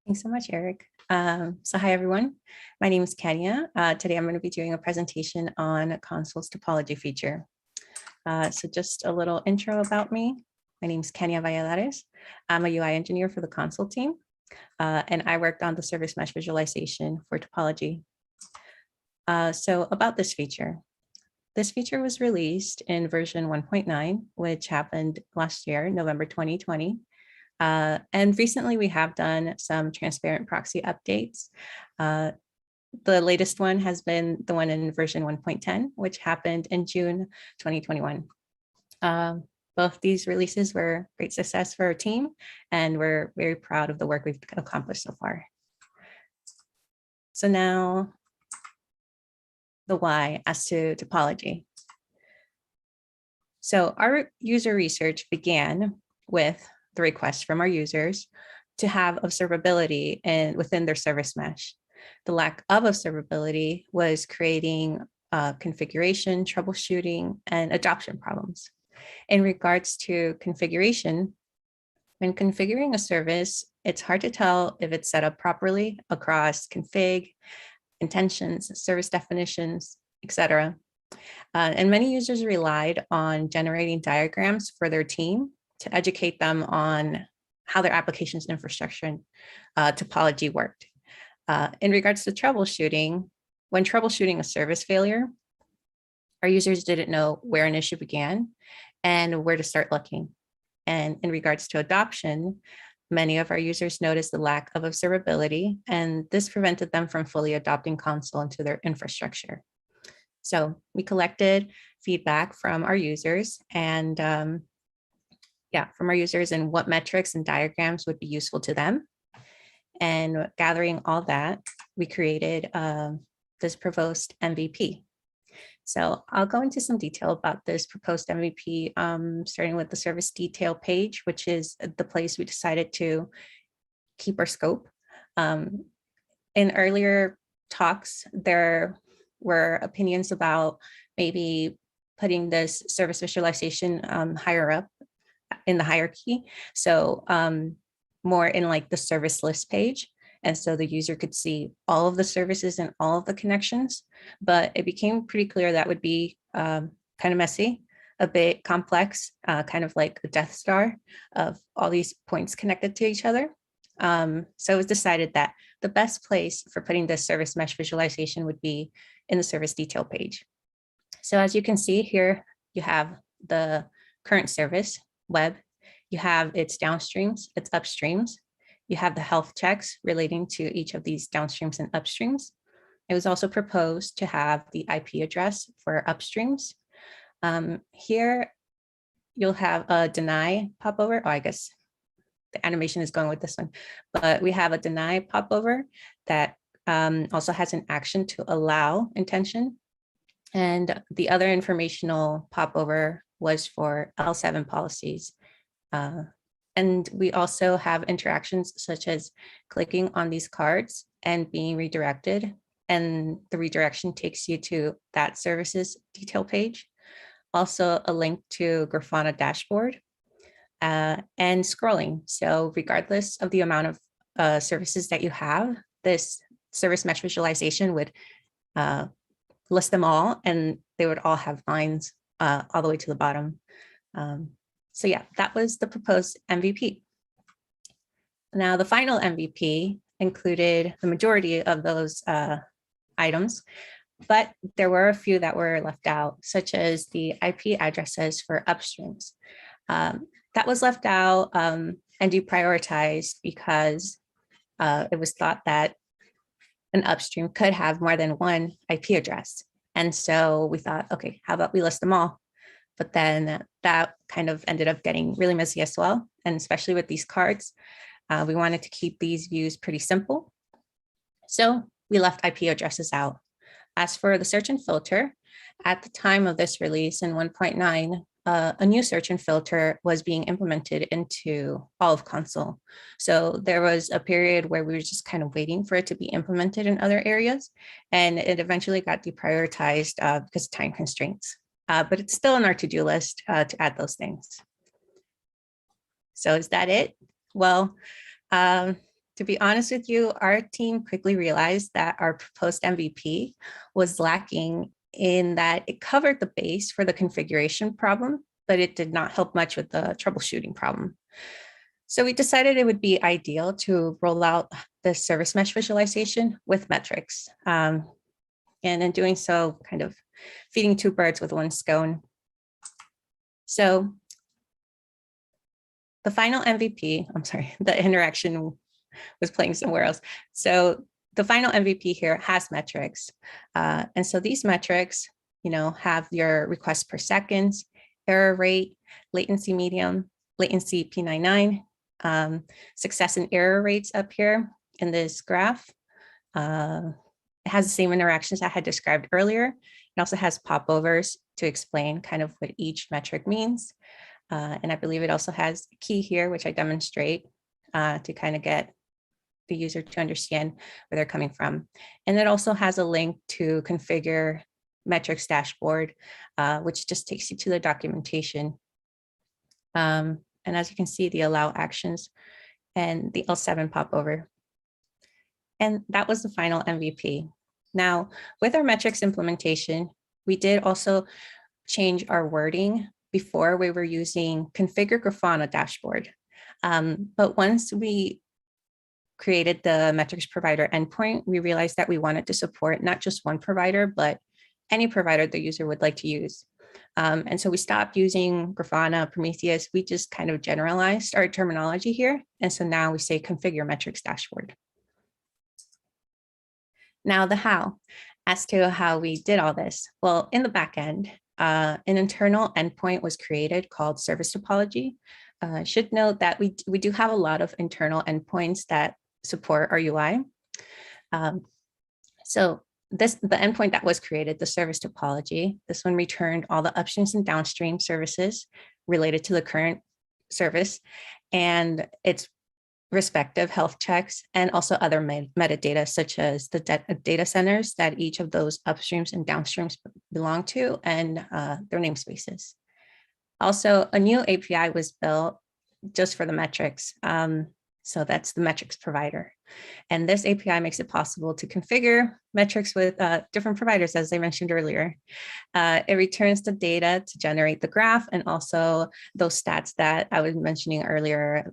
Thanks so much, Eric. So hi, everyone. My name is Kenia. Today, I'm going to be doing a presentation on Consul's topology feature. So just a little intro about me. My name is Kenia Valladarez. I'm a UI engineer for the Consul team, and I worked on the service mesh visualization for topology. So about this feature. This feature was released in version 1.9, which happened last year, November 2020. And recently we have done some transparent proxy updates. The latest one has been the one in version 1.10, which happened in June 2021. Both these releases were great success for our team, and we're very proud of the work we've accomplished so far. So now the why as to topology. So our user research began with the request from our users to have observability within their service mesh. The lack of observability was creating configuration, troubleshooting, and adoption problems. In regards to configuration, when configuring a service, it's hard to tell if it's set up properly across config, intentions, service definitions, etc. And many users relied on generating diagrams for their team to educate them on how their application's infrastructure topology worked. In regards to troubleshooting, when troubleshooting a service failure, our users didn't know where an issue began and where to start looking. And in regards to adoption, many of our users noticed the lack of observability, and this prevented them from fully adopting Consul into their infrastructure. So we collected feedback from our users and and what metrics and diagrams would be useful to them. And gathering all that, we created this proposed MVP. So I'll go into some detail about this proposed MVP, starting with the service detail page, which is the place we decided to keep our scope. In earlier talks, there were opinions about maybe putting this service visualization higher up in the hierarchy. So more in like the service list page. And so the user could see all of the services and all of the connections, but it became pretty clear that would be kind of messy, a bit complex, kind of like a Death Star of all these points connected to each other. So it was decided that the best place for putting this service mesh visualization would be in the service detail page. So as you can see here, you have the current service, web, you have its downstreams, its upstreams, you have the health checks relating to each of these downstreams and upstreams. It was also proposed to have the IP address for upstreams. Here, you'll have a deny popover. Oh, I guess the animation is going with this one, but we have a deny popover that also has an action to allow intention. And the other informational popover was for L7 policies. And we also have interactions such as clicking on these cards and being redirected. And the redirection takes you to that services detail page. Also a link to Grafana dashboard and scrolling. So regardless of the amount of services that you have, this service mesh visualization would list them all, and they would all have lines all the way to the bottom. So yeah, that was the proposed MVP. Now the final MVP included the majority of those items, but there were a few that were left out, such as the IP addresses for upstreams. That was left out and deprioritized because it was thought that an upstream could have more than one IP address. And so we thought, okay, how about we list them all? But then that kind of ended up getting really messy as well. And especially with these cards, we wanted to keep these views pretty simple. So we left IP addresses out. As for the search and filter, at the time of this release in 1.9, a new search and filter was being implemented into all of Consul. So there was a period where we were just kind of waiting for it to be implemented in other areas. And it eventually got deprioritized because of time constraints. But it's still on our to-do list to add those things. So is that it? Well, To be honest with you, our team quickly realized that our proposed MVP was lacking in that it covered the base for the configuration problem, but it did not help much with the troubleshooting problem. So we decided it would be ideal to roll out the service mesh visualization with metrics. And in doing so, kind of feeding two birds with one stone. So the final MVP, I'm sorry, the interaction was playing somewhere else. So the final MVP here has metrics. And so these metrics, have your requests per second, error rate, latency medium, latency P99, success and error rates up here in this graph. It has the same interactions I had described earlier. It also has popovers to explain kind of what each metric means. And I believe it also has a key here, which I demonstrate to kind of get the user to understand where they're coming from. And it also has a link to configure metrics dashboard, which just takes you to the documentation. And as you can see, the allow actions and the L7 popover. And that was the final MVP. Now, with our metrics implementation, we did also change our wording. Before we were using configure Grafana dashboard. But once we created the metrics provider endpoint, we realized that we wanted to support not just one provider, but any provider the user would like to use. And so we stopped using Grafana, Prometheus. We just kind of generalized our terminology here. And so now we say configure metrics dashboard. Now the how, as to how we did all this. Well, in the back end, an internal endpoint was created called service topology. I should note that we do have a lot of internal endpoints that support our UI. So the endpoint that was created, the service topology, this one returned all the upstreams and downstream services related to the current service and its respective health checks, and also other metadata, such as the data centers that each of those upstreams and downstreams belong to, and their namespaces. Also, a new API was built just for the metrics. So that's the metrics provider. And this API makes it possible to configure metrics with different providers, as I mentioned earlier. It returns the data to generate the graph and also those stats that I was mentioning earlier,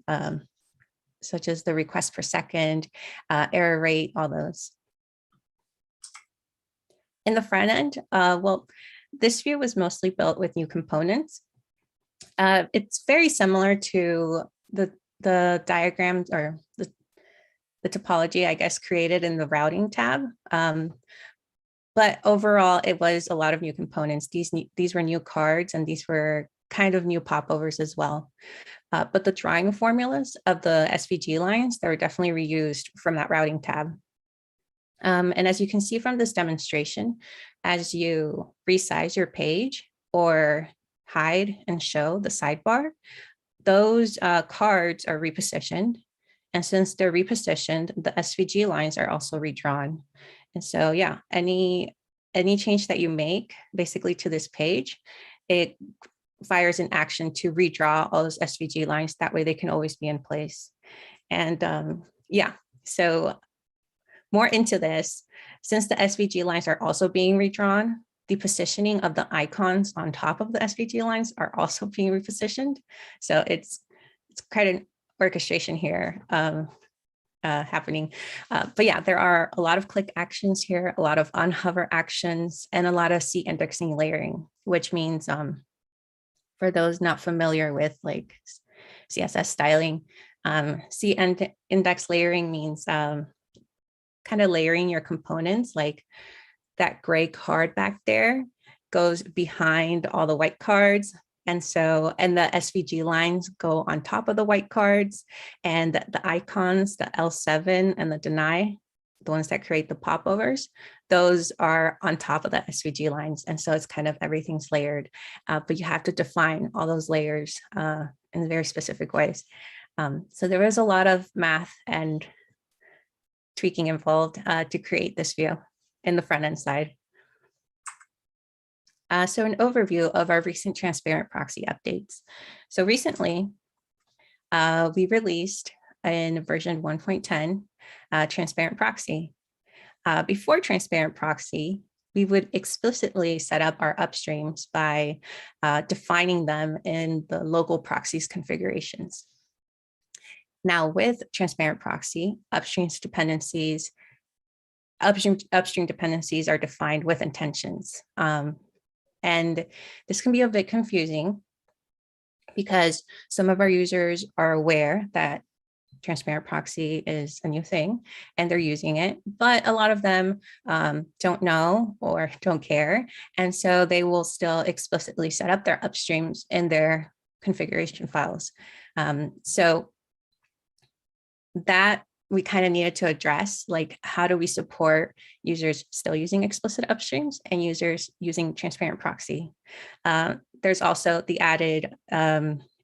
such as the request per second, error rate, all those. In the front end, well, this view was mostly built with new components. It's very similar to the diagrams or the topology, I guess, created in the routing tab. But overall, it was a lot of new components. These were new cards, and these were kind of new popovers as well. But the drawing formulas of the SVG lines, they were definitely reused from that routing tab. And as you can see from this demonstration, as you resize your page or hide and show the sidebar, those cards are repositioned. And since they're repositioned, the SVG lines are also redrawn. And so, yeah, any change that you make basically to this page, it fires an action to redraw all those SVG lines. That way they can always be in place. And yeah, so more into this, since the SVG lines are also being redrawn, the positioning of the icons on top of the SVG lines are also being repositioned. So it's quite an orchestration here happening. But yeah, there are a lot of click actions here, a lot of unhover actions, and a lot of C indexing layering, which means for those not familiar with like CSS styling, C index layering means kind of layering your components, like that gray card back there goes behind all the white cards. And so, and the SVG lines go on top of the white cards, and the icons, the L7 and the deny, the ones that create the popovers, those are on top of the SVG lines. And so it's kind of everything's layered, but you have to define all those layers in very specific ways. So there was a lot of math and tweaking involved to create this view in the front end side. So an overview of our recent transparent proxy updates. So recently, we released in version 1.10, transparent proxy. Before transparent proxy, we would explicitly set up our upstreams by defining them in the local proxies configurations. Now with transparent proxy, upstream dependencies are defined with intentions. And this can be a bit confusing because some of our users are aware that transparent proxy is a new thing and they're using it, but a lot of them don't know or don't care. And so they will still explicitly set up their upstreams in their configuration files. So that we kind of needed to address, like, how do we support users still using explicit upstreams and users using transparent proxy? There's also the added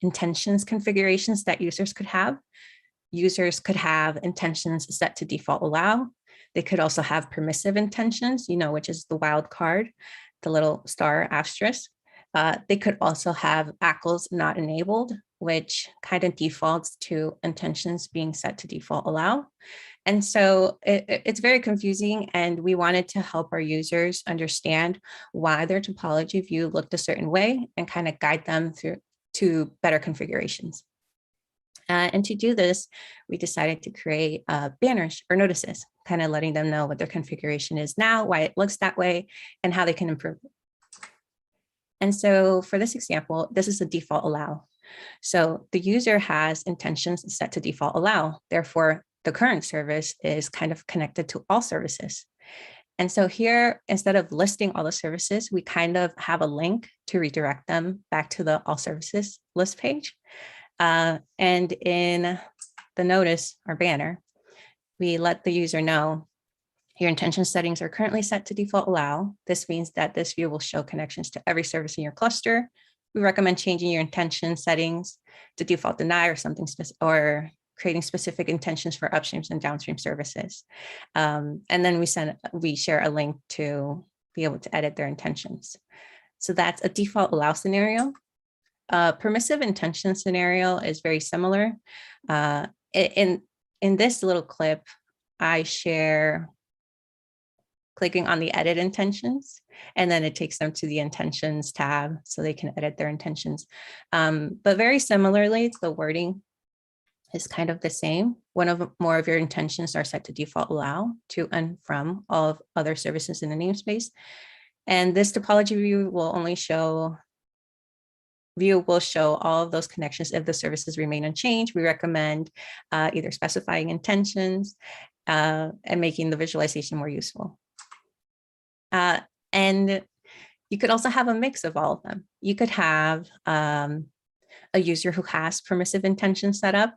intentions configurations that users could have. Users could have intentions set to default allow. They could also have permissive intentions, which is the wild card, the little star asterisk. They could also have ACLs not enabled, which kind of defaults to intentions being set to default allow. And so it's very confusing, and we wanted to help our users understand why their topology view looked a certain way and kind of guide them through to better configurations. And to do this, we decided to create banners or notices, kind of letting them know what their configuration is now, why it looks that way, and how they can improve it. And so for this example, this is a default allow. So the user has intentions set to default allow. Therefore, the current service is kind of connected to all services. And so here, instead of listing all the services, we kind of have a link to redirect them back to the all services list page. And in the notice or banner, we let the user know your intention settings are currently set to default allow. This means that this view will show connections to every service in your cluster. We recommend changing your intention settings to default deny or something specific, or creating specific intentions for upstreams and downstream services. And then we share a link to be able to edit their intentions. So that's a default allow scenario. Permissive intention scenario is very similar. In this little clip, I share clicking on the edit intentions, and then it takes them to the intentions tab so they can edit their intentions. But very similarly, the wording is kind of the same. More of your intentions are set to default allow to and from all of other services in the namespace. And this topology view will show all of those connections if the services remain unchanged. We recommend either specifying intentions and making the visualization more useful. And you could also have a mix of all of them. You could have a user who has permissive intention set up.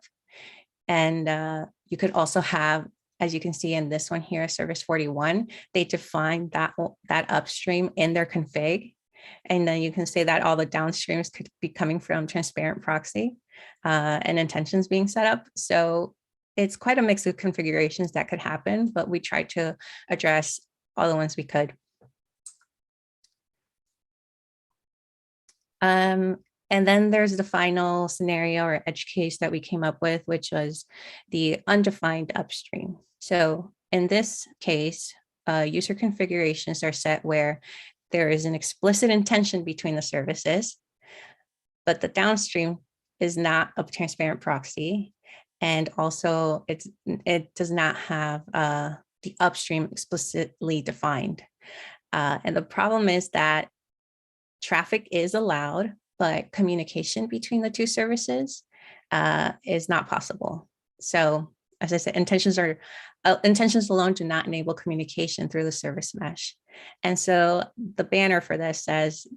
And you could also have, as you can see in this one here, service 41, they define that upstream in their config. And then you can say that all the downstreams could be coming from transparent proxy and intentions being set up. So it's quite a mix of configurations that could happen, but we tried to address all the ones we could. And then there's the final scenario or edge case that we came up with, which was the undefined upstream. So in this case, user configurations are set where there is an explicit intention between the services, but the downstream is not a transparent proxy. And also it does not have the upstream explicitly defined. And the problem is that traffic is allowed, but communication between the two services is not possible. So as I said, intentions alone do not enable communication through the service mesh. And so the banner for this says,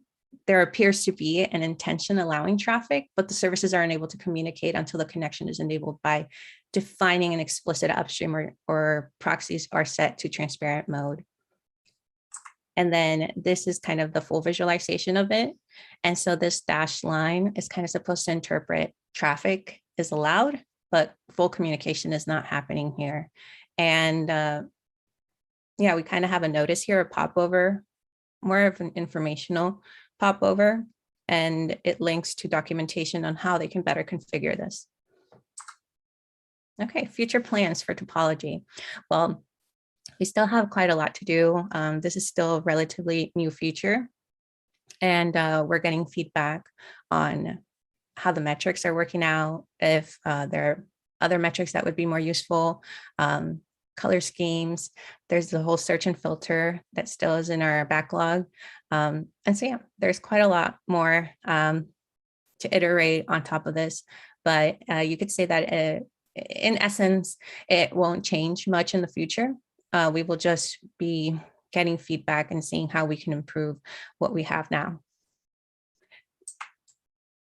there appears to be an intention allowing traffic, but the services are unable to communicate until the connection is enabled by defining an explicit upstream or proxies are set to transparent mode. And then this is kind of the full visualization of it. And so this dashed line is kind of supposed to interpret traffic is allowed, but full communication is not happening here. And yeah, we kind of have a notice here, a popover, more of an informational popover, and it links to documentation on how they can better configure this. Okay, future plans for topology. Well, we still have quite a lot to do. This is still a relatively new feature, and we're getting feedback on how the metrics are working out, if there are other metrics that would be more useful, color schemes. There's the whole search and filter that still is in our backlog. And so, yeah, there's quite a lot more to iterate on top of this, but you could say that in essence, it won't change much in the future. We will just be getting feedback and seeing how we can improve what we have now.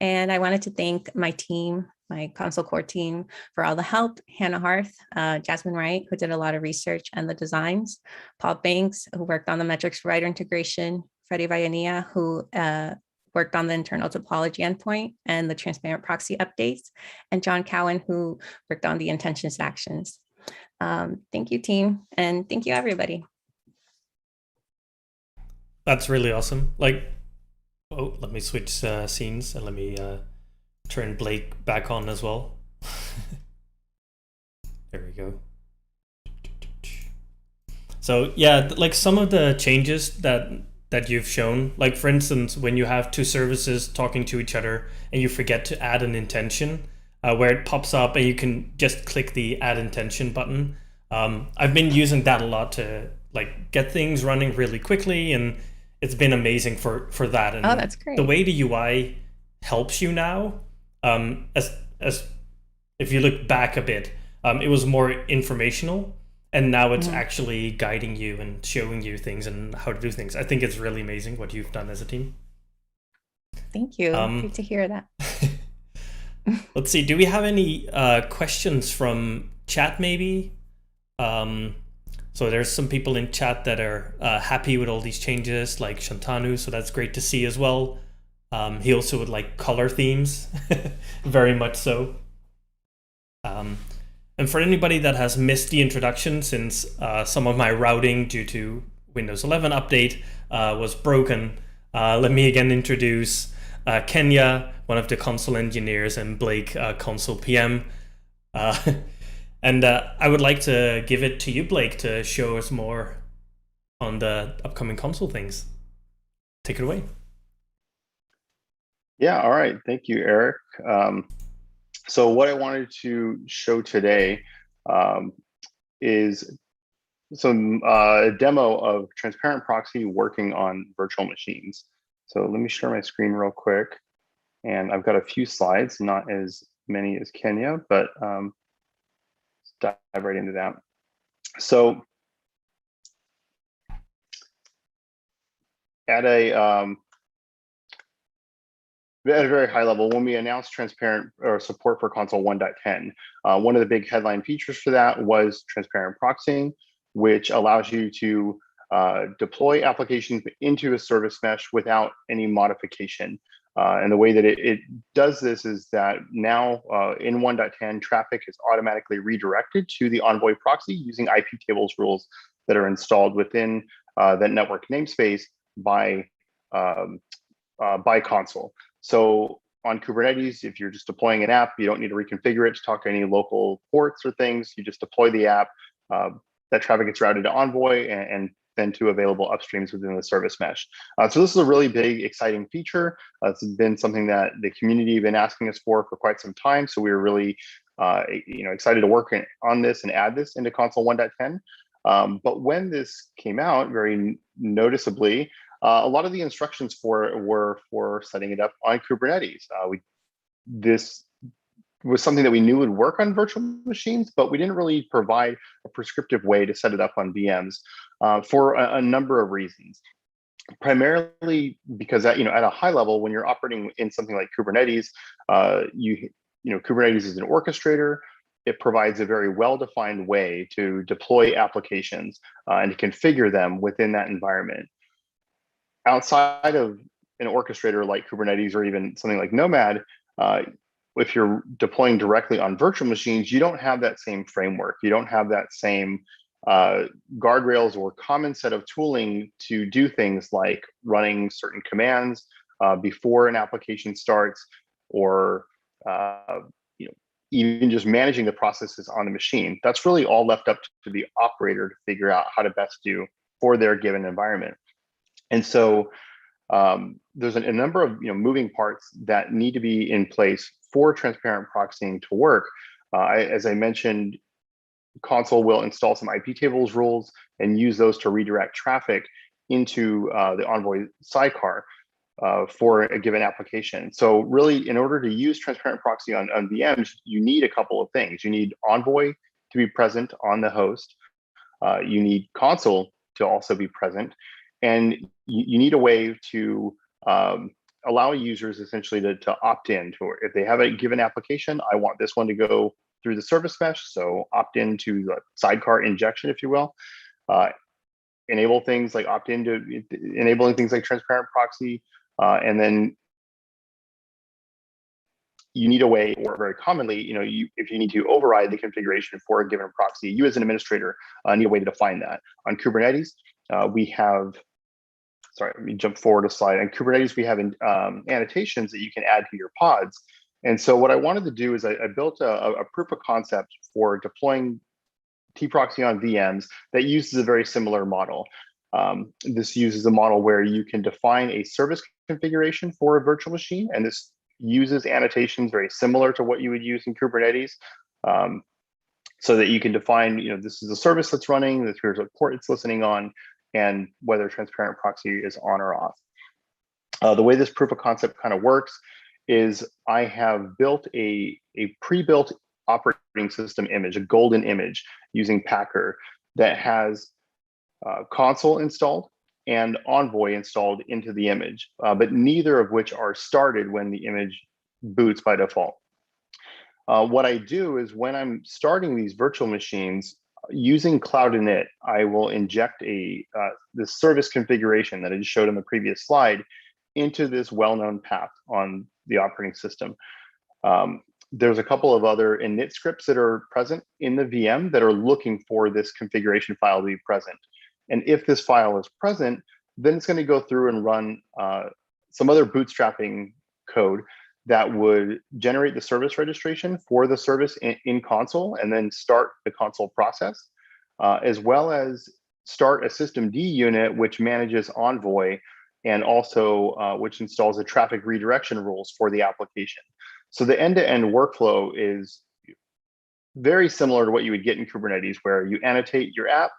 And I wanted to thank my team, my Consul core team, for all the help. Hannah Harth, Jasmine Wright, who did a lot of research and the designs, Paul Banks, who worked on the metrics provider integration, Freddie Vallania, who worked on the internal topology endpoint and the transparent proxy updates, and John Cowan, who worked on the intentions actions. Thank you, team, and thank you, everybody. That's really awesome. Like, oh, let me switch scenes and let me turn Blake back on as well. There we go. So yeah, like some of the changes that you've shown, like for instance, when you have two services talking to each other and you forget to add an intention, where it pops up and you can just click the add intention button. I've been using that a lot to like get things running really quickly, and it's been amazing for that. And oh, that's great. The way the UI helps you now, as if you look back a bit, it was more informational, and now it's actually guiding you and showing you things and how to do things. I think it's really amazing what you've done as a team. Thank you. Great to hear that. Let's see. Do we have any questions from chat? Maybe. So there's some people in chat that are happy with all these changes, like Shantanu. So that's great to see as well. He also would like color themes, very much so. And for anybody that has missed the introduction, since some of my routing due to Windows 11 update was broken, let me again introduce Kenia, one of the Consul engineers, and Blake, Consul PM. And I would like to give it to you, Blake, to show us more on the upcoming Consul things. Take it away. Yeah, all right. Thank you, Erik. So what I wanted to show today is a demo of transparent proxy working on virtual machines. So let me share my screen real quick. And I've got a few slides, not as many as Kenia, but let's dive right into that. So at a very high level, when we announced transparent or support for Consul 1.10, one of the big headline features for that was transparent proxying, which allows you to deploy applications into a service mesh without any modification. And the way that it does this is that now in 1.10, traffic is automatically redirected to the Envoy proxy using IP tables rules that are installed within that network namespace by Consul. So on Kubernetes, if you're just deploying an app, you don't need to reconfigure it to talk to any local ports or things. You just deploy the app. That traffic gets routed to Envoy and then to available upstreams within the service mesh. So this is a really big, exciting feature. It's been something that the community have been asking us for quite some time. So we were really excited to work on this and add this into Consul 1.10. But when this came out, very noticeably, a lot of the instructions for it were for setting it up on Kubernetes. This was something that we knew would work on virtual machines, but we didn't really provide a prescriptive way to set it up on VMs for a number of reasons. Primarily because at a high level, when you're operating in something like Kubernetes, Kubernetes is an orchestrator. It provides a very well-defined way to deploy applications and to configure them within that environment. Outside of an orchestrator like Kubernetes or even something like Nomad, if you're deploying directly on virtual machines, you don't have that same framework. You don't have that same guardrails or common set of tooling to do things like running certain commands before an application starts, or even just managing the processes on the machine. That's really all left up to the operator to figure out how to best do for their given environment. And so there's a number of moving parts that need to be in place for transparent proxying to work. As I mentioned, Consul will install some IP tables rules and use those to redirect traffic into the Envoy sidecar for a given application. So really, in order to use transparent proxy on VMs, you need a couple of things. You need Envoy to be present on the host. You need Consul to also be present. And you need a way to allow users essentially to opt in to, if they have a given application, I want this one to go through the service mesh. So opt into the sidecar injection, if you will. Enable things like opt into enabling things like transparent proxy. And then you need a way, or very commonly, if you need to override the configuration for a given proxy, you as an administrator need a way to define that. On Kubernetes, we have, sorry, let me jump forward a slide. On Kubernetes, we have annotations that you can add to your pods. And so what I wanted to do is I built a proof of concept for deploying tproxy on VMs that uses a very similar model. This uses a model where you can define a service configuration for a virtual machine, and this uses annotations very similar to what you would use in Kubernetes, so that you can define, this is a service that's running, here's a port it's listening on, and whether transparent proxy is on or off. The way this proof of concept kind of works is I have built a pre-built operating system image, a golden image using Packer that has Consul installed and Envoy installed into the image, but neither of which are started when the image boots by default. What I do is when I'm starting these virtual machines, using Cloud Init, I will inject this service configuration that I just showed in the previous slide into this well-known path on the operating system. There's a couple of other init scripts that are present in the VM that are looking for this configuration file to be present. And if this file is present, then it's going to go through and run some other bootstrapping code that would generate the service registration for the service in Consul and then start the Consul process, as well as start a systemd unit which manages Envoy and also which installs the traffic redirection rules for the application. So the end-to-end workflow is very similar to what you would get in Kubernetes, where you annotate your app,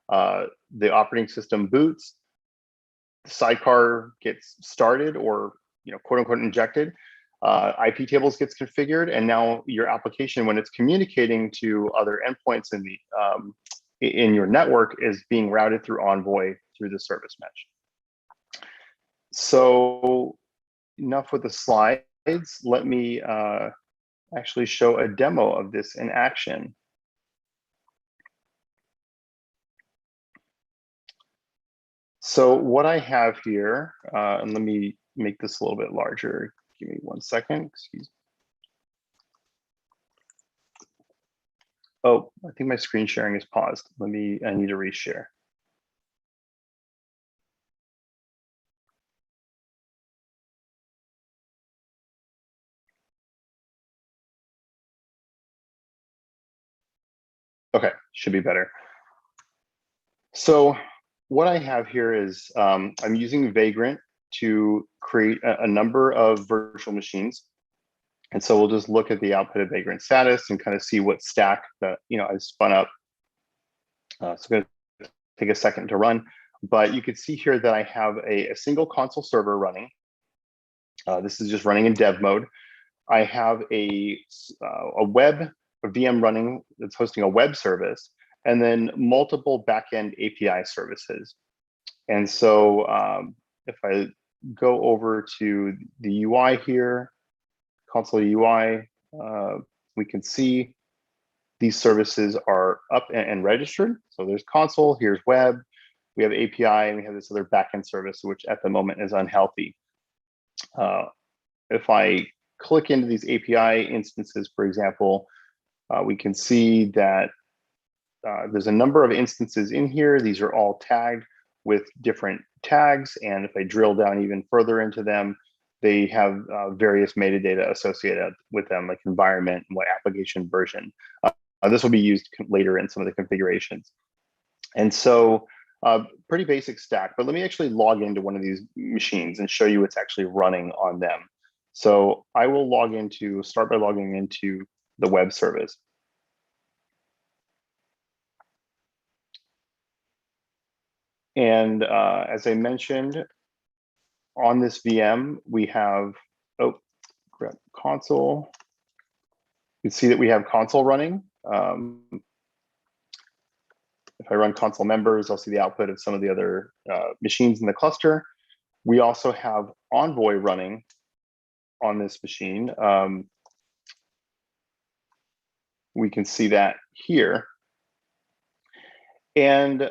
the operating system boots, the sidecar gets started or quote unquote injected, IP tables gets configured, and now your application, when it's communicating to other endpoints in your network, is being routed through Envoy through the service mesh. So enough with the slides. Let me actually show a demo of this in action. So what I have here, and let me make this a little bit larger. Give me 1 second, excuse me. Oh, I think my screen sharing is paused. I need to reshare. Okay, should be better. So what I have here is I'm using Vagrant to create a number of virtual machines. And so we'll just look at the output of Vagrant status and kind of see what stack that I spun up. So it's going to take a second to run, but you can see here that I have a single Consul server running. This is just running in dev mode. I have a VM running that's hosting a web service, and then multiple backend API services. And so if I go over to the UI here, Consul UI, we can see these services are up and registered. So there's Consul, here's web, we have API, and we have this other backend service, which at the moment is unhealthy. If I click into these API instances, for example, we can see that there's a number of instances in here. These are all tagged with different tags. And if I drill down even further into them, they have various metadata associated with them, like environment and what application version. This will be used later in some of the configurations. And so pretty basic stack, but let me actually log into one of these machines and show you what's actually running on them. So I will start by logging into the web service. And as I mentioned, on this VM, we have, grab Consul. You can see that we have Consul running. If I run Consul members, I'll see the output of some of the other machines in the cluster. We also have Envoy running on this machine. We can see that here. And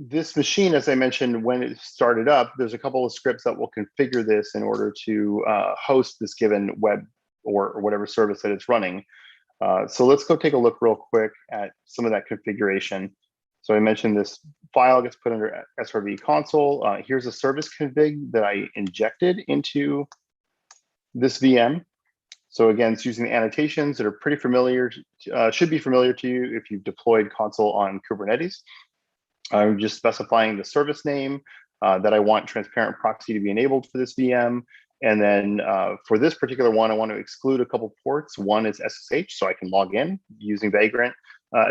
this machine, as I mentioned, when it started up, there's a couple of scripts that will configure this in order to host this given web or whatever service that it's running. So let's go take a look real quick at some of that configuration. So I mentioned this file gets put under SRV console. Here's a service config that I injected into this VM. So again, it's using the annotations that are pretty familiar, should be familiar to you if you've deployed Consul on Kubernetes. I'm just specifying the service name that I want transparent proxy to be enabled for this VM. And then for this particular one, I want to exclude a couple ports. One is SSH, so I can log in using Vagrant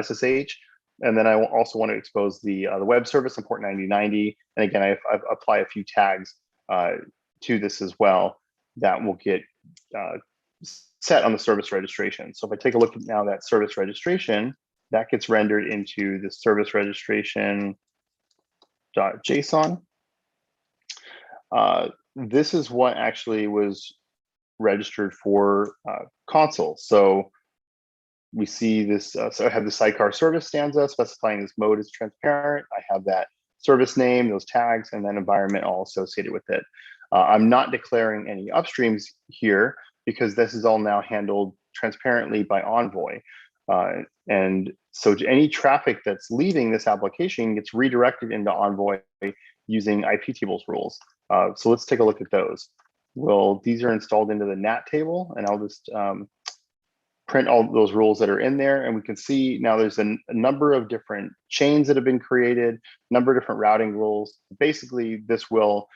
SSH. And then I also want to expose the web service on port 9090. And again, I apply a few tags to this as well that will get set on the service registration. So if I take a look at now that service registration, that gets rendered into the service registration.json. This is what actually was registered for Consul. So we see this, so I have the sidecar service stanza specifying this mode is transparent. I have that service name, those tags, and then environment all associated with it. I'm not declaring any upstreams here because this is all now handled transparently by Envoy. And so any traffic that's leaving this application gets redirected into Envoy using IP tables rules. So let's take a look at those. Well, these are installed into the NAT table, and I'll just print all those rules that are in there. And we can see now there's a number of different chains that have been created, number of different routing rules. Basically, this will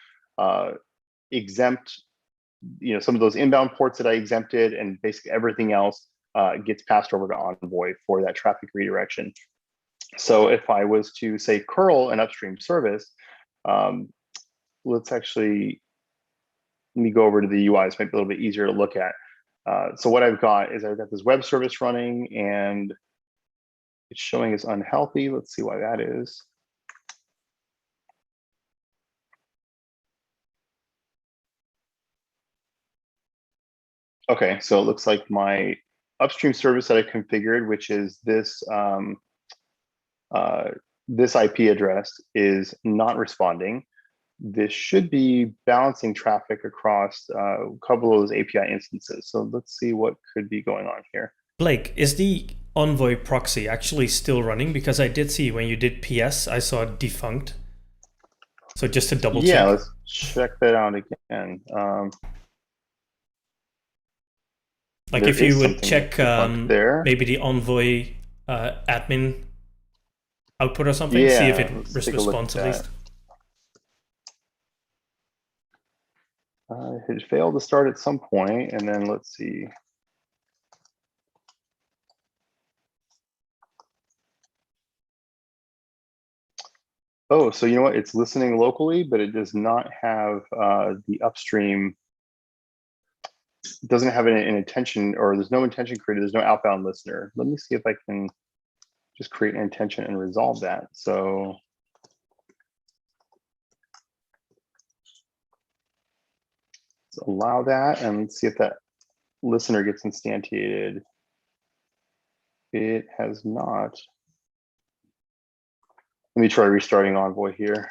exempt some of those inbound ports that I exempted, and basically everything else gets passed over to Envoy for that traffic redirection. So if I was to say curl an upstream service, let me go over to the UI. It's maybe a little bit easier to look at. So what I've got is I've got this web service running and it's showing as unhealthy. Let's see why that is. Okay, so it looks like my upstream service that I configured, which is this this IP address, is not responding. This should be balancing traffic across a couple of those API instances. So let's see what could be going on here. Blake, is the Envoy proxy actually still running? Because I did see when you did PS, I saw it defunct. So just to double check. Yeah, let's check that out again. Like if you would check maybe the Envoy admin output or something, see if it responds at least. It failed to start at some point, and then let's see. Oh, so you know what? It's listening locally, but it does not have the upstream. It doesn't have an intention, or there's no intention created. There's no outbound listener. Let me see if I can just create an intention and resolve that. So. Allow that and see if that listener gets instantiated. It has not. Let me try restarting Envoy here.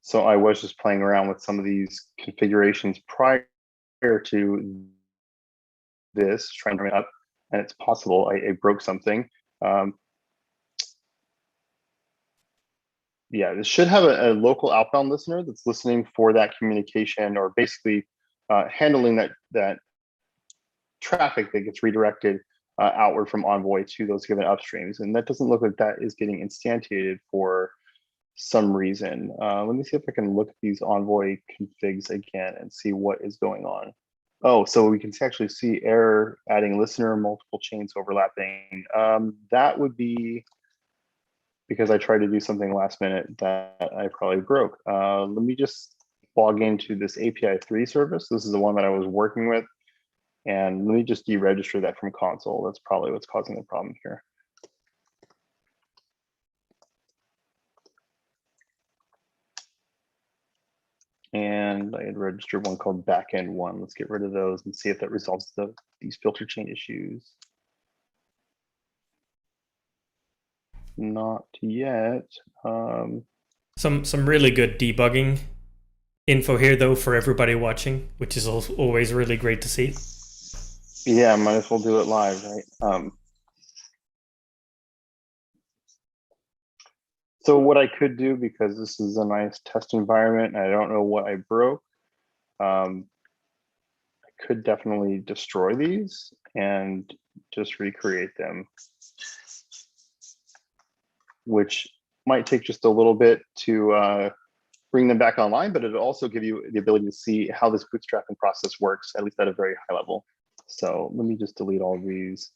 So I was just playing around with some of these configurations prior to this, trying to bring it up, and it's possible I broke something. Yeah, this should have a local outbound listener that's listening for that communication, or basically handling that traffic that gets redirected outward from Envoy to those given upstreams. And that doesn't look like that is getting instantiated for some reason. Let me see if I can look at these Envoy configs again and see what is going on. Oh, so we can actually see error adding listener, multiple chains overlapping. That would be because I tried to do something last minute that I probably broke. Let me just log into this API 3 service. This is the one that I was working with. And let me just deregister that from Consul. That's probably what's causing the problem here. And I had registered one called backend 1. Let's get rid of those and see if that resolves these filter chain issues. Not yet. Some really good debugging info here, though, for everybody watching, which is always really great to see. Yeah, might as well do it live, right? So what I could do, because this is a nice test environment, and I don't know what I broke, I could definitely destroy these and just recreate them, which might take just a little bit to bring them back online, but it'll also give you the ability to see how this bootstrapping process works, at least at a very high level. So let me just delete all of these.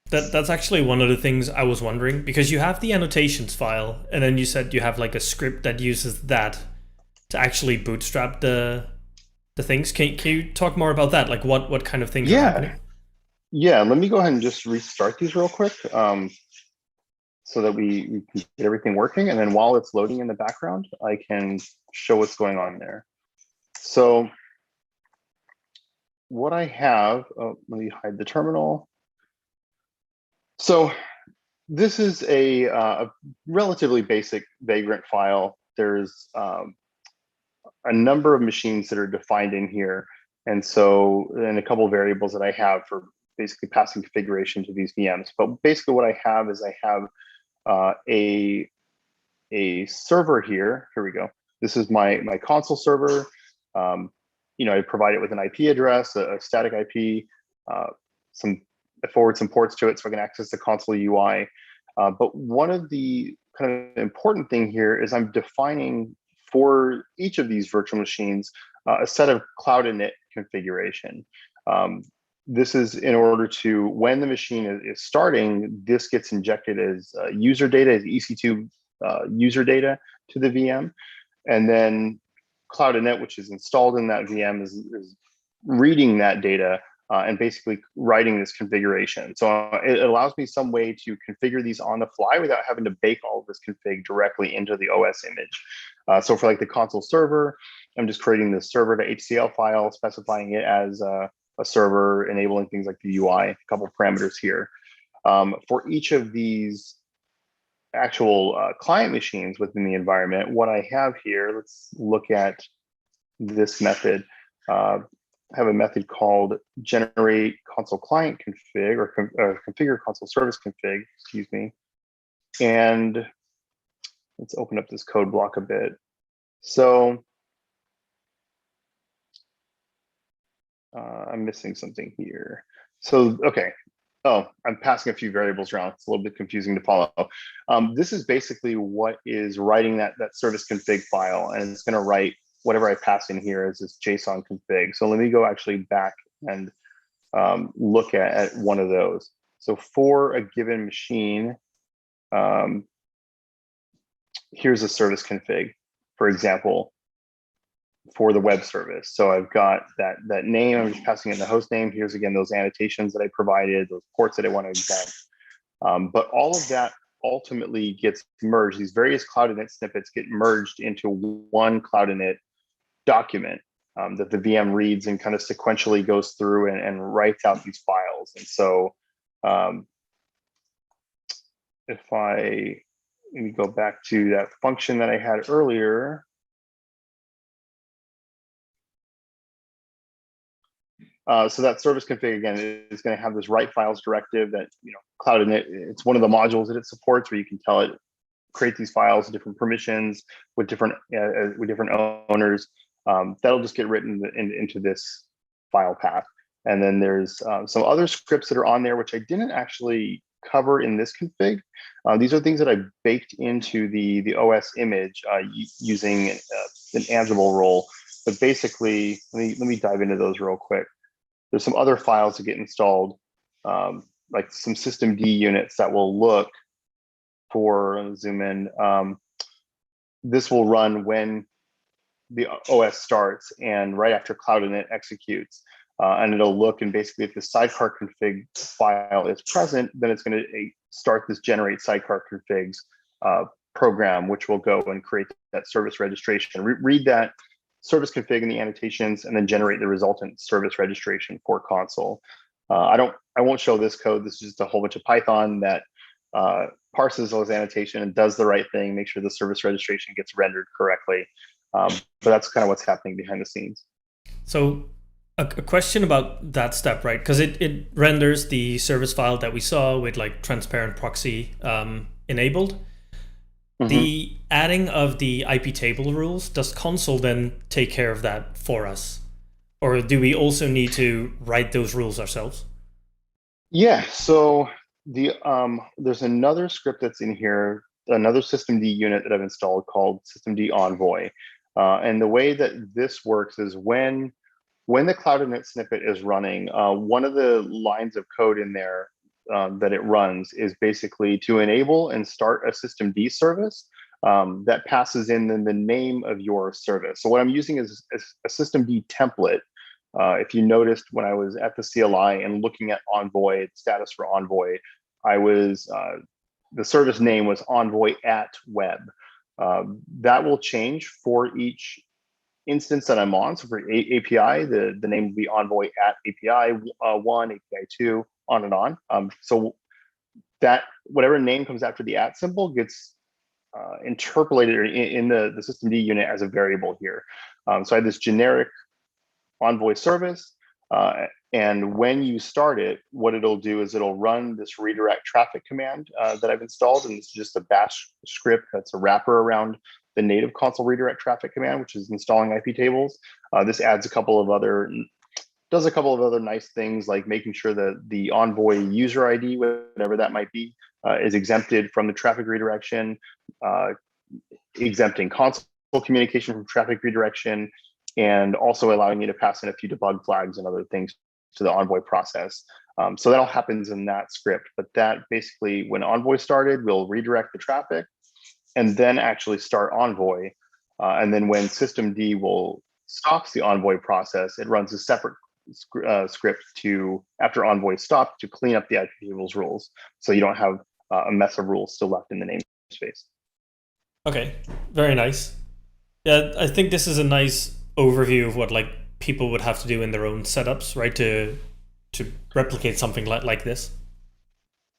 That's actually one of the things I was wondering, because you have the annotations file, and then you said you have like a script that uses that to actually bootstrap the things. Can you talk more about that? Like what kind of things are happening? Yeah, let me go ahead and just restart these real quick so that we can get everything working. And then while it's loading in the background, I can show what's going on there. So what I have, let me hide the terminal. So this is a relatively basic Vagrant file. There's a number of machines that are defined in here. And so, and a couple of variables that I have for basically passing configuration to these VMs. But basically what I have is I have a server here. Here we go. This is my Consul server. I provide it with an IP address, a static IP, I forward some ports to it so I can access the Consul UI. But one of the kind of important thing here is I'm defining for each of these virtual machines a set of cloud init configuration. This is in order to, when the machine is starting, this gets injected as user data, as EC2 user data to the VM. And then cloud init, which is installed in that VM, is reading that data and basically writing this configuration. So it allows me some way to configure these on the fly without having to bake all of this config directly into the OS image. So for like the Consul server, I'm just creating this server to HCL file, specifying it as a server, enabling things like the UI, a couple of parameters here. For each of these actual client machines within the environment, what I have here, let's look at this method. I have a method called generate Consul client config, or configure Consul service config, excuse me. And let's open up this code block a bit. So I'm missing something here. So, okay. Oh, I'm passing a few variables around. It's a little bit confusing to follow. This is basically what is writing that service config file, and it's going to write whatever I pass in here as this JSON config. So let me go actually back and look at one of those. So for a given machine, here's a service config, for example, for the web service. So I've got that name, I'm just passing in the host name. Here's again, those annotations that I provided, those ports that I want to exempt. But all of that ultimately gets merged. These various Cloud Init snippets get merged into one Cloud Init document that the VM reads and kind of sequentially goes through and writes out these files. And so if let me go back to that function that I had earlier. So that service config again is going to have this write files directive that Cloud Init. It's one of the modules that it supports where you can tell it create these files, different permissions with different owners. That'll just get written into this file path. And then there's some other scripts that are on there which I didn't actually cover in this config. These are things that I baked into the OS image using an Ansible role. But basically, let me dive into those real quick. There's some other files that get installed, like some systemd units that will look for, zoom in, this will run when the OS starts and right after Cloud Init executes. And it'll look, and basically if the sidecar config file is present, then it's going to start this generate sidecar configs program, which will go and create that service registration. Read that service config in the annotations and then generate the resultant service registration for Consul. I won't show this code. This is just a whole bunch of Python that parses those annotations and does the right thing, make sure the service registration gets rendered correctly. But that's kind of what's happening behind the scenes. So a question about that step, right? Because it renders the service file that we saw with like transparent proxy enabled. Mm-hmm. The adding of the IP table rules, does Consul then take care of that for us? Or do we also need to write those rules ourselves? Yeah, so there's another script that's in here, another systemd unit that I've installed called systemd envoy. And the way that this works is when the Cloud Init snippet is running, one of the lines of code in there that it runs is basically to enable and start a systemd service that passes in the name of your service. So what I'm using is a systemd template. If you noticed when I was at the CLI and looking at Envoy, status for Envoy, the service name was envoy@web. That will change for each instance that I'm on. So for API, the name will be envoy@API1, API2, on and on. So that whatever name comes after the @ symbol gets interpolated in the systemd unit as a variable here. So I have this generic Envoy service, and when you start it, what it'll do is it'll run this redirect traffic command that I've installed, and it's just a bash script that's a wrapper around the native Consul redirect traffic command, which is installing IP tables. This adds does a couple of other nice things, like making sure that the Envoy user ID, whatever that might be, is exempted from the traffic redirection, exempting Consul communication from traffic redirection, and also allowing you to pass in a few debug flags and other things to the Envoy process. So that all happens in that script. But that basically, when Envoy started, we'll redirect the traffic and then actually start Envoy. And then when systemd stops the Envoy process, it runs a separate script after Envoy stopped, to clean up the IP tables rules, so you don't have a mess of rules still left in the namespace. Okay, very nice. Yeah, I think this is a nice overview of what like people would have to do in their own setups, right, to replicate something like this.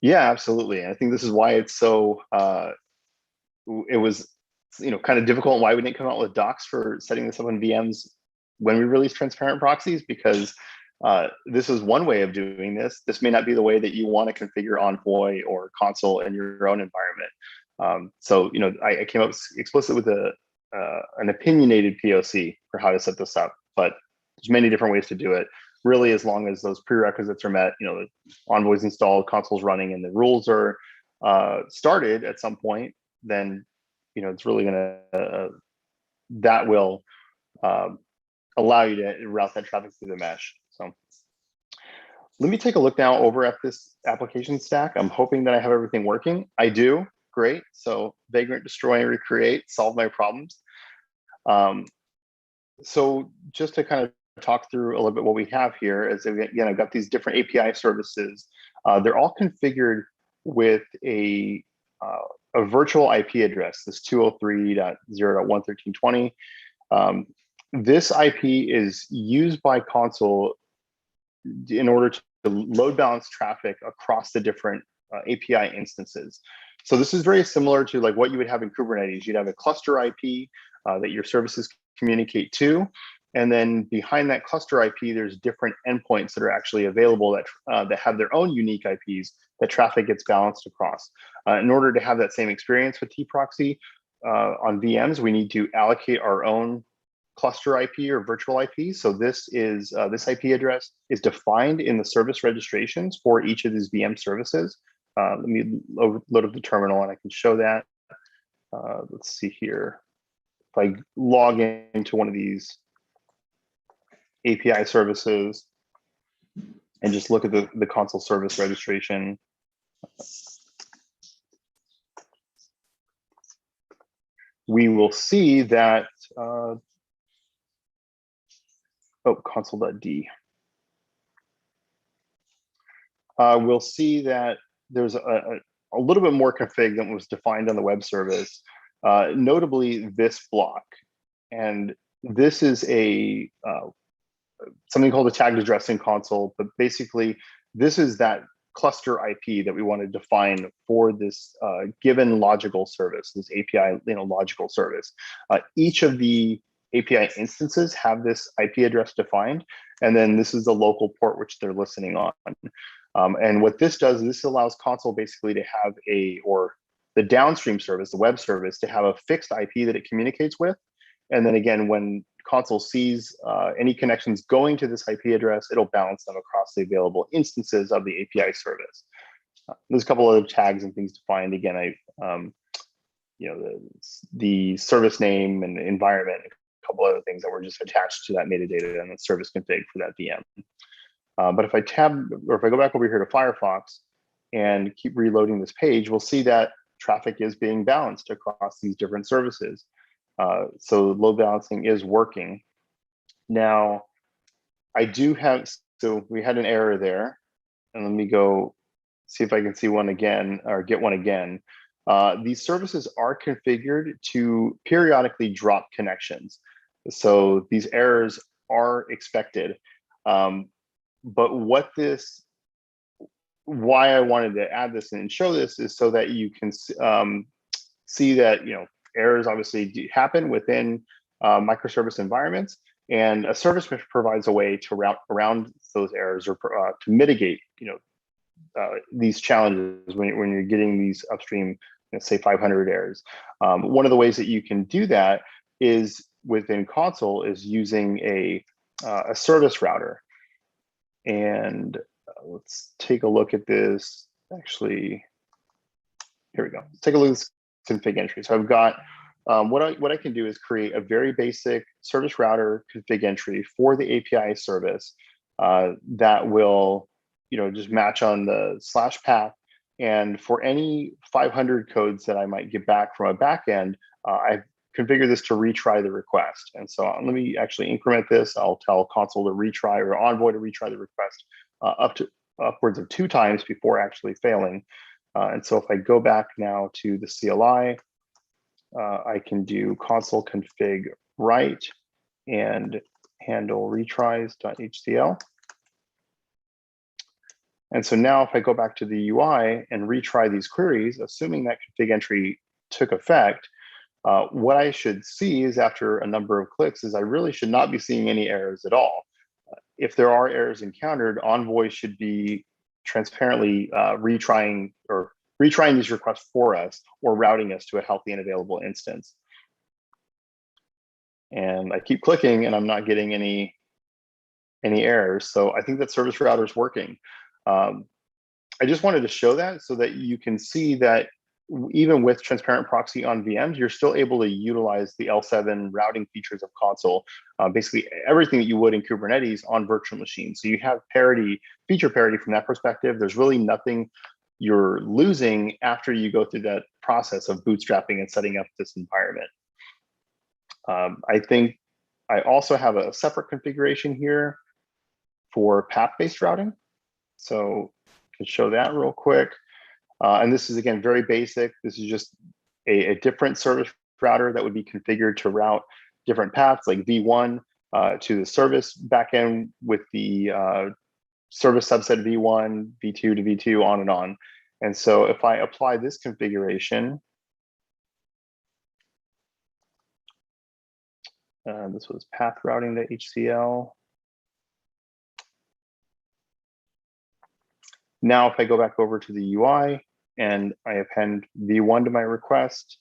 Yeah, absolutely. I think this is why it's so it was kind of difficult, and why we didn't come out with docs for setting this up on VMs when we released transparent proxies, because this is one way of doing this. This may not be the way that you want to configure Envoy or Consul in your own environment. So I came up explicit with an opinionated POC for how to set this up, but there's many different ways to do it. Really, as long as those prerequisites are met, the Envoy's installed, Consul's running, and the rules are started at some point, then it's really that will allow you to route that traffic through the mesh. So let me take a look now over at this application stack. I'm hoping that I have everything working. I do. Great. So vagrant, destroy, and recreate, solve my problems. So just to kind of talk through a little bit what we have here is, again, I've got these different API services. They're all configured with a virtual IP address, this 203.0.113.20. This IP is used by Consul in order to load balance traffic across the different API instances. So this is very similar to like what you would have in Kubernetes. You'd have a cluster IP that your services communicate to, And then behind that cluster IP, there's different endpoints that are actually available that have their own unique IPs that traffic gets balanced across. In order to have that same experience with T-Proxy on VMs, we need to allocate our own cluster IP or virtual IP. So this IP address is defined in the service registrations for each of these VM services. Let me load up the terminal and I can show that. Let's see here. If I log into one of these API services and just look at the Consul service registration, we will see that, Consul.d. We'll see that there's a little bit more config than was defined on the web service, notably this block. And this is something called a tagged address in Consul, but basically this is that cluster IP that we want to define for this given logical service, this API logical service. Each of the API instances have this IP address defined, and then this is the local port which they're listening on. And what this does, this allows Consul basically to have the downstream service, the web service, to have a fixed IP that it communicates with. And then again, when Consul sees any connections going to this IP address, it'll balance them across the available instances of the API service. There's a couple other tags and things defined. Again, the service name and the environment, a couple other things that were just attached to that metadata and the service config for that VM. But if I go back over here to Firefox and keep reloading this page, we'll see that traffic is being balanced across these different services. So load balancing is working. Now, so we had an error there, and let me go see if I can see one again or get one again. These services are configured to periodically drop connections. So these errors are expected. But why I wanted to add this and show this is so that you can see that, errors obviously happen within microservice environments, and a service mesh provides a way to route around those errors or to mitigate, these challenges when you're getting these upstream, say 500 errors. One of the ways that you can do that is within Consul is using a service router. And let's take a look at this. Actually, here we go. Let's take a look at this config entry. So I've got what I can do is create a very basic service router config entry for the API service that will, just match on the /path. And for any 500 codes that I might get back from a backend, I've configured this to retry the request. And so let me actually increment this. I'll tell Consul to retry or Envoy to retry the request upwards of 2 times before actually failing. And so if I go back now to the CLI, I can do Consul config write and handle retries.htl. And so now if I go back to the UI and retry these queries, assuming that config entry took effect, what I should see is after a number of clicks is I really should not be seeing any errors at all. If there are errors encountered, Envoy should be transparently retrying these requests for us or routing us to a healthy and available instance. And I keep clicking and I'm not getting any errors. So I think that service router is working. I just wanted to show that so that you can see that even with transparent proxy on VMs, you're still able to utilize the L7 routing features of Consul, basically everything that you would in Kubernetes on virtual machines. So you have feature parity from that perspective. There's really nothing you're losing after you go through that process of bootstrapping and setting up this environment. I think I also have a separate configuration here for path-based routing. So I can show that real quick. And this is, again, very basic. This is just a different service router that would be configured to route different paths like V1 to the service backend with the service subset V1, V2 to V2, on and on. And so if I apply this configuration, This was path routing to HCL. Now, if I go back over to the UI and I append v1 to my request,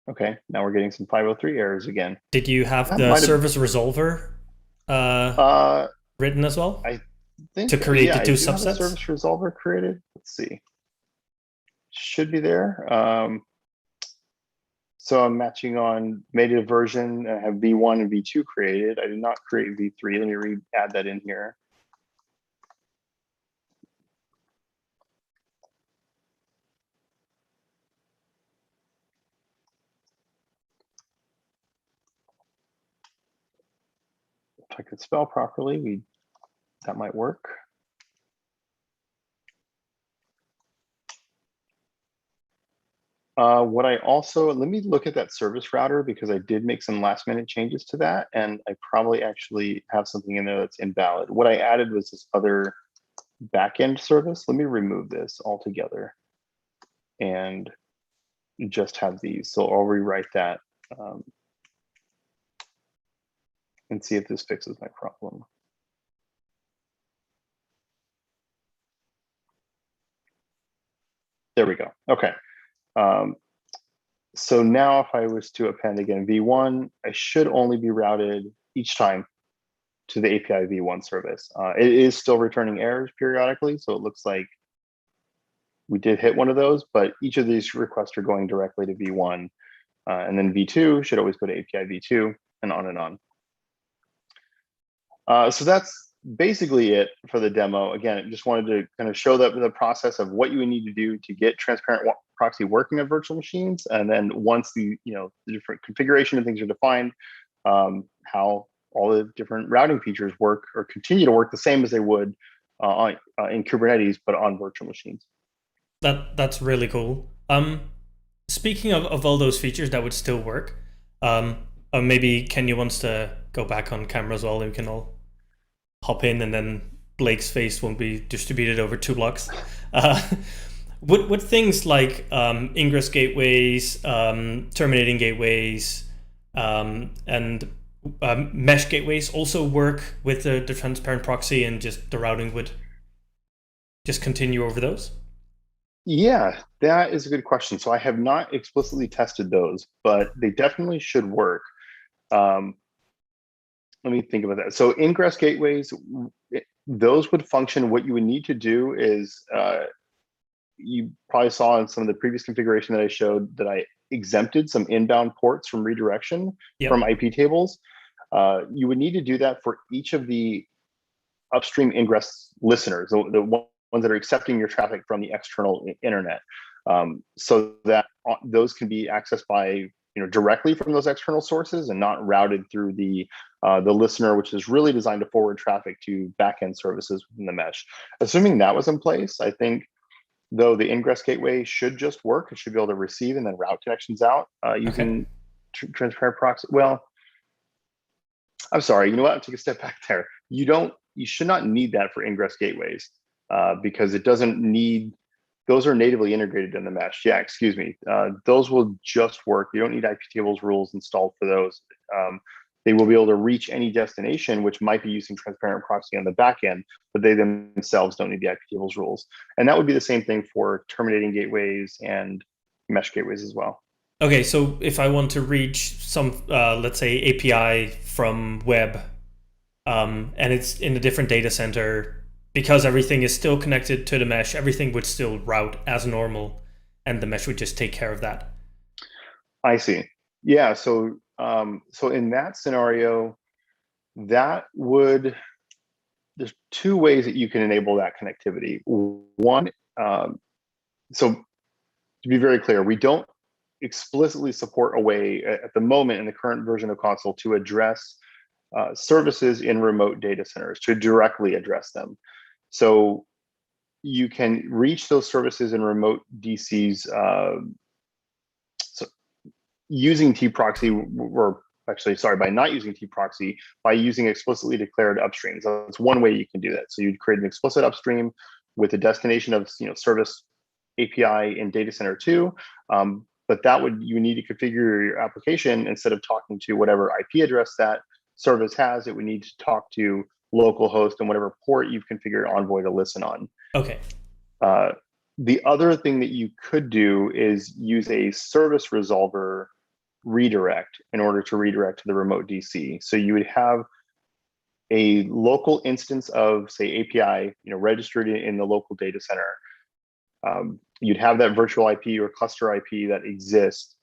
okay, now we're getting some 503 errors again. Did you have the service resolver written as well? I think to create the two I do have a subsets? service resolver created. Let's see. Should be there. So I'm matching on native version. I have v1 and v2 created. I did not create v3. Let me add that in here. If I could spell properly, that might work. What I also, let me look at that service router because I did make some last minute changes to that, and I probably actually have something in there that's invalid. What I added was this other backend service. Let me remove this altogether and just have these. So I'll rewrite that and see if this fixes my problem. There we go. Okay. So now if I was to append again v1, I should only be routed each time to the API v1 service. It is still returning errors periodically, so it looks like we did hit one of those, but each of these requests are going directly to v1, and then v2 should always go to API v2, and on and on. So that's basically it for the demo. Again, I just wanted to kind of show the process of what you would need to do to get transparent proxy working on virtual machines, and then once the different configuration and things are defined, how all the different routing features work or continue to work the same as they would in Kubernetes, but on virtual machines. That's really cool. Speaking of all those features that would still work, maybe Kenia wants to go back on camera as well, and we can all hop in, and then Blake's face won't be distributed over 2 blocks. Would things like ingress gateways, terminating gateways, and mesh gateways also work with the transparent proxy, and just the routing would just continue over those? Yeah, that is a good question. So I have not explicitly tested those, but they definitely should work. Let me think about that. So ingress gateways, those would function. What you would need to do is, you probably saw in some of the previous configuration that I showed that I exempted some inbound ports from redirection from IP tables. You would need to do that for each of the upstream ingress listeners, the ones that are accepting your traffic from the external internet, so that those can be accessed by directly from those external sources and not routed through the listener, which is really designed to forward traffic to backend services within the mesh. Assuming that was in place, I think, though, the ingress gateway should just work. It should be able to receive and then route connections out using transparent proxy. Well, I'm sorry. You know what? I'll take a step back there. You should not need that for ingress gateways because it doesn't need. Those are natively integrated in the mesh. Yeah, excuse me. Those will just work. You don't need IP tables rules installed for those. They will be able to reach any destination, which might be using transparent proxy on the back end, but they themselves don't need the IP tables rules. And that would be the same thing for terminating gateways and mesh gateways as well. Okay, so if I want to reach some, let's say, API from web, and it's in a different data center, because everything is still connected to the mesh, everything would still route as normal, and the mesh would just take care of that. I see. Yeah, so in that scenario, there's 2 ways that you can enable that connectivity. One, so to be very clear, we don't explicitly support a way at the moment in the current version of Consul to address services in remote data centers, to directly address them. So you can reach those services in remote DCs using T-proxy, or actually, sorry, by not using T-proxy, by using explicitly declared upstreams. That's one way you can do that. So you'd create an explicit upstream with a destination of service API in data center 2, but but you need to configure your application. Instead of talking to whatever IP address that service has, it would need to talk to localhost and whatever port you've configured Envoy to listen on. Okay. The other thing that you could do is use a service resolver redirect in order to redirect to the remote DC. So you would have a local instance of, say, API, registered in the local data center. You'd have that virtual IP or cluster IP that exists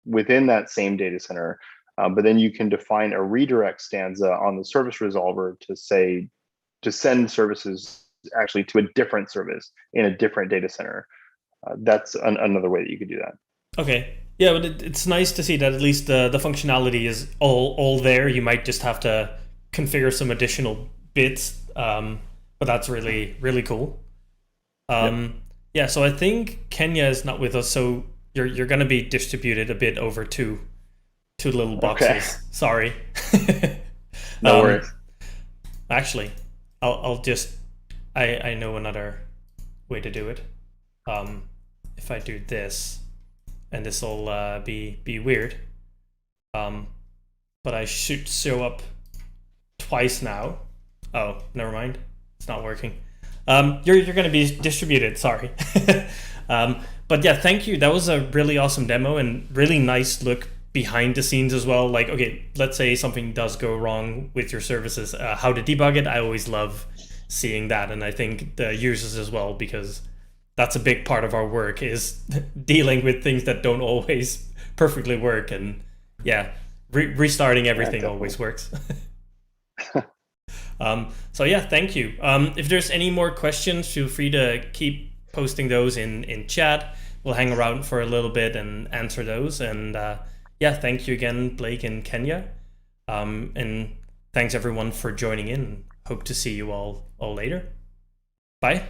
within that same data center, but then you can define a redirect stanza on the service resolver to send services actually to a different service in a different data center. That's another way that you could do that. Okay. Yeah, but it's nice to see that at least the functionality is all there. You might just have to configure some additional bits, but that's really, really cool. Yeah, so I think Kenia is not with us, so you're going to be distributed a bit over two little boxes. Okay. Sorry. No worries. Actually, I'll just I know another way to do it. If I do this, and this will be weird, but I should show up twice now. Oh, never mind. It's not working. You're going to be distributed. Sorry. But yeah, thank you. That was a really awesome demo and really nice look behind the scenes as well. Like, okay, let's say something does go wrong with your services, how to debug it. I always love seeing that, and I think the users as well, because that's a big part of our work, is dealing with things that don't always perfectly work. And yeah, restarting everything always works. So yeah, thank you. If there's any more questions, feel free to keep posting those in chat. We'll hang around for a little bit and answer those. And yeah, thank you again, Blake and Kenia. And thanks everyone for joining in. Hope to see you all later. Bye.